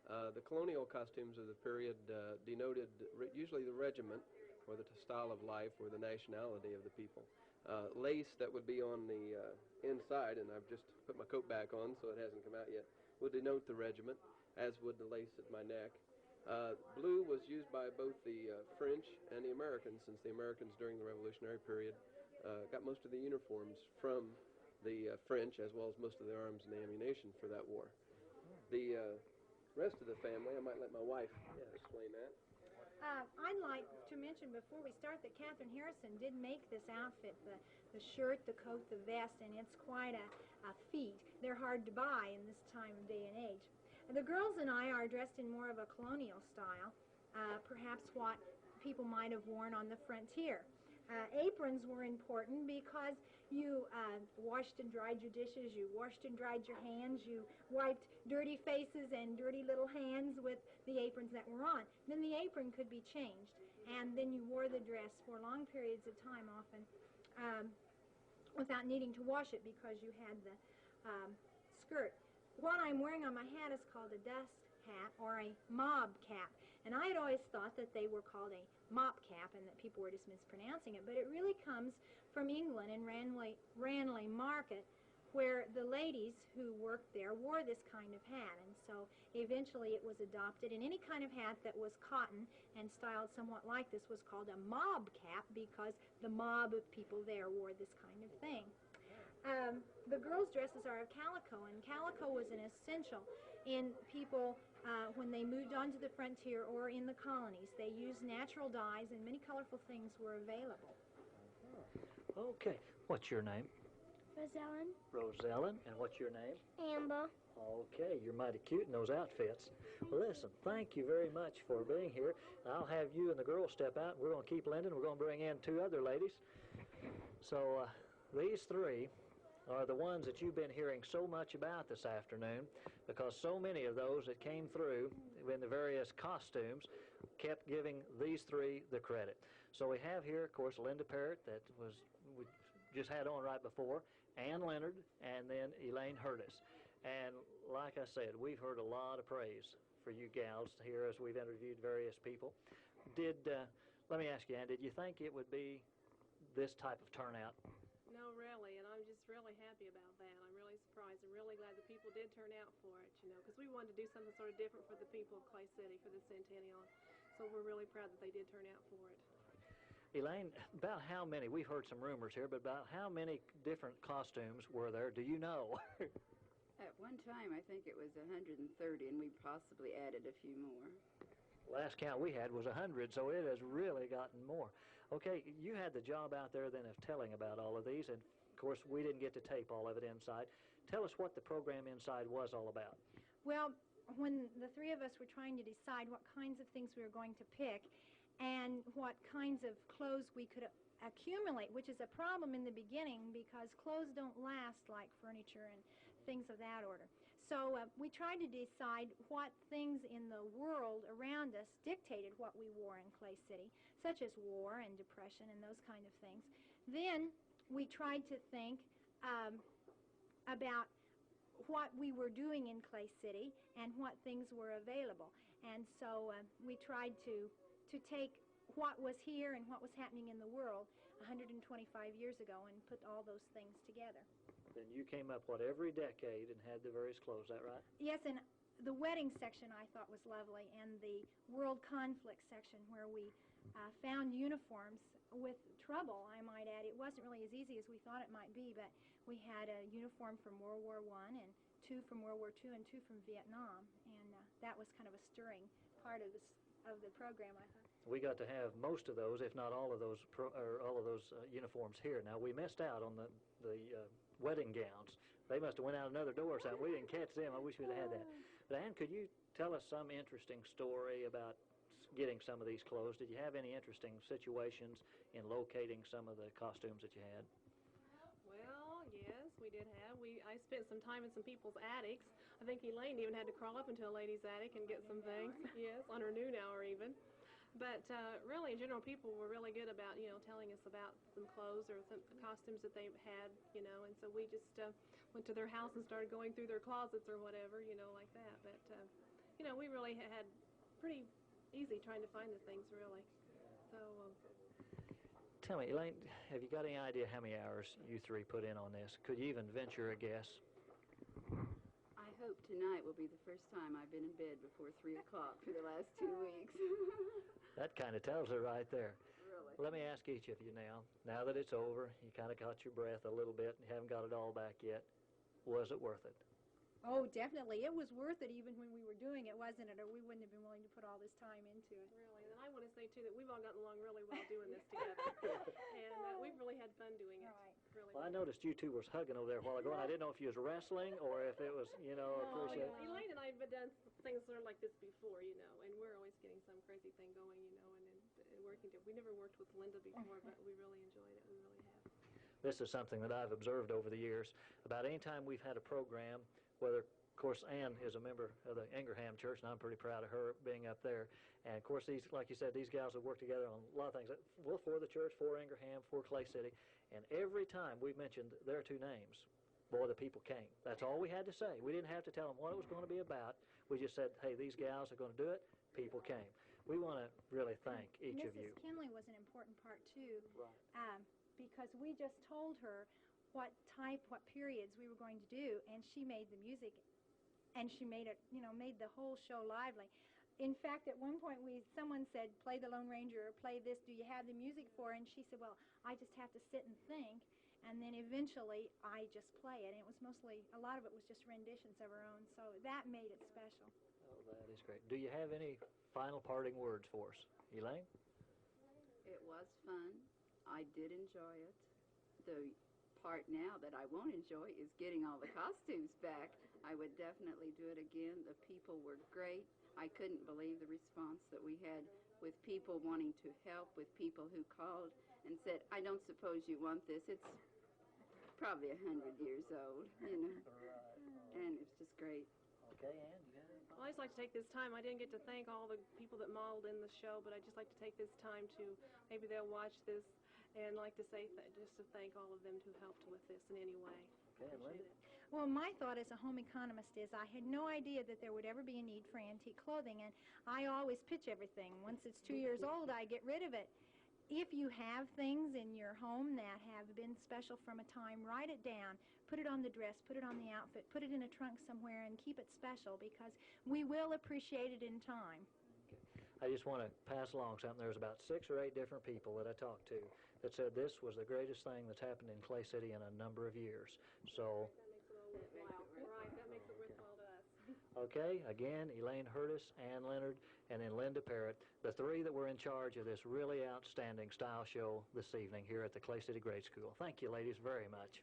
The colonial costumes of the period denoted usually the regiment or the style of life or the nationality of the people. Lace that would be on the inside, and I've just put my coat back on so it hasn't come out yet, would denote the regiment, as would the lace at my neck. Blue was used by both the French and the Americans, since the Americans during the Revolutionary period got most of the uniforms from the French, as well as most of the arms and the ammunition for that war. The rest of the family, I might let my wife explain that. I'd like to mention before we start that Catherine Harrison did make this outfit, the shirt, the coat, the vest, and it's quite a feat. They're hard to buy in this time of day and age. The girls and I are dressed in more of a colonial style, perhaps what people might have worn on the frontier. Aprons were important because you washed and dried your dishes, you washed and dried your hands, you wiped dirty faces and dirty little hands with the aprons that were on. Then the apron could be changed, and then you wore the dress for long periods of time, often without needing to wash it because you had the skirt. What I'm wearing on my hat is called a dust hat or a mob cap, and I had always thought that they were called a mop cap and that people were just mispronouncing it, but it really comes from England and Ranelagh Market, where the ladies who worked there wore this kind of hat, and so eventually it was adopted, and any kind of hat that was cotton and styled somewhat like this was called a mob cap because the mob of people there wore this kind of thing. The girls' dresses are of calico, and calico was an essential in people when they moved onto the frontier or in the colonies. They used natural dyes, and many colorful things were available. Okay, what's your name? Rosellen. Rosellen, and what's your name? Amber. Okay, you're mighty cute in those outfits. Well, listen, thank you very much for being here. I'll have you and the girls step out, and we're going to keep lending. We're going to bring in two other ladies. So these three are the ones that you've been hearing so much about this afternoon, because so many of those that came through in the various costumes kept giving these three the credit. So we have here, of course, Linda Parrott, that we just had on right before, Ann Leonard, and then Elaine Hurtis. And like I said, we've heard a lot of praise for you gals here as we've interviewed various people. Let me ask you, Ann, did you think it would be this type of turnout? No, really, and I'm just really happy about that. I'm really surprised. I'm really glad that people did turn out for it, you know, because we wanted to do something sort of different for the people of Clay City for the centennial. So we're really proud that they did turn out for it. Elaine, about how many, we've heard some rumors here, but about how many different costumes were there? Do you know? At one time, I think it was 130, and we possibly added a few more. Last count we had was 100, so it has really gotten more. Okay, you had the job out there then of telling about all of these, and of course we didn't get to tape all of it inside. Tell us what the program inside was all about. Well, when the three of us were trying to decide what kinds of things we were going to pick and what kinds of clothes we could accumulate, which is a problem in the beginning because clothes don't last like furniture and things of that order. So we tried to decide what things in the world around us dictated what we wore in Clay City, such as war and depression and those kind of things. Then we tried to think about what we were doing in Clay City and what things were available. And so we tried to take what was here and what was happening in the world 125 years ago and put all those things together. Then you came up, what, every decade and had the various clothes, is that right? Yes, and the wedding section I thought was lovely, and the world conflict section where we found uniforms with trouble, I might add. It wasn't really as easy as we thought it might be, but we had a uniform from World War I and two from World War II and two from Vietnam, and that was kind of a stirring part of the program, I thought. We got to have most of those, if not all of those, uniforms here. Now we missed out on the wedding gowns. They must have went out another door or something. We didn't catch them. I wish we'd have had that. But Ann, could you tell us some interesting story about getting some of these clothes? Did you have any interesting situations in locating some of the costumes that you had? Well, yes, we did have. I spent some time in some people's attics. I think Elaine even had to crawl up into a lady's attic and get some things. Yes, on her noon hour even. But really, in general, people were really good about, you know, telling us about some clothes or some costumes that they had, you know, and so we just went to their house and started going through their closets or whatever, you know, like that. But, you we really had pretty easy trying to find the things, really. So, Tell me, Elaine, have you got any idea how many hours you three put in on this? Could you even venture a guess? I hope tonight will be the first time I've been in bed before 3 o'clock for the last 2 weeks. That kind of tells it right there. Really. Let me ask each of you now that it's over, you kind of caught your breath a little bit and you haven't got it all back yet, was it worth it? Oh, definitely. It was worth it even when we were doing it, wasn't it? Or we wouldn't have been willing to put all this time into it. really, and I want to say, too, that we've all gotten along really well doing this together. And we've really had fun doing it. Right. Really. Well, I noticed you two was hugging over there a while ago, and I didn't know if you was wrestling or if it was, appreciate. Elaine and I have done things sort of like this before, and we're always getting some crazy thing going, and working. We never worked with Linda before, but we really enjoyed it. We really have. This is something that I've observed over the years. About any time we've had a program, whether, of course, Ann is a member of the Ingraham Church, and I'm pretty proud of her being up there. And, of course, these, like you said, these gals have worked together on a lot of things. Well, for the church, for Ingraham, for Clay City. And every time we've mentioned their two names, boy, the people came. That's all we had to say. We didn't have to tell them what it was going to be about. We just said, hey, these gals are going to do it. People came. We want to really thank each of you. Mrs. Kinley was an important part, too. Right. Because we just told her what periods we were going to do, and she made the music, and she made it, made the whole show lively. In fact, at one point, someone said, play the Lone Ranger, or play this, do you have the music for it? And she said, well, I just have to sit and think, and then eventually I just play it. And it was mostly, a lot of it was just renditions of her own, so that made it special. Oh, that is great. Do you have any final parting words for us? Elaine? It was fun. I did enjoy it. The part now that I won't enjoy is getting all the costumes back. I would definitely do it again. The people were great. I couldn't believe the response that we had with people wanting to help, with people who called and said, I don't suppose you want this. It's probably 100 years old, Right. And it's just great. Okay, Ann, you got anything? Well, I just like to take this time. I didn't get to thank all the people that modeled in the show, but I'd just like to take this time to, maybe they'll watch this, and like to say, just to thank all of them who helped with this in any way. Okay, and Linda? Well, my thought as a home economist is I had no idea that there would ever be a need for antique clothing, and I always pitch everything. Once it's 2 years old, I get rid of it. If you have things in your home that have been special from a time, write it down, put it on the dress, put it on the outfit, put it in a trunk somewhere, and keep it special, because we will appreciate it in time. I just want to pass along something. There's about 6 or 8 different people that I talked to that said this was the greatest thing that's happened in Clay City in a number of years. So, That makes it all worthwhile. Right, that makes it worthwhile to us. okay, again, Elaine Hurtis, Ann Leonard, and then Linda Parrott, the 3 that were in charge of this really outstanding style show this evening here at the Clay City Grade School. Thank you, ladies, very much.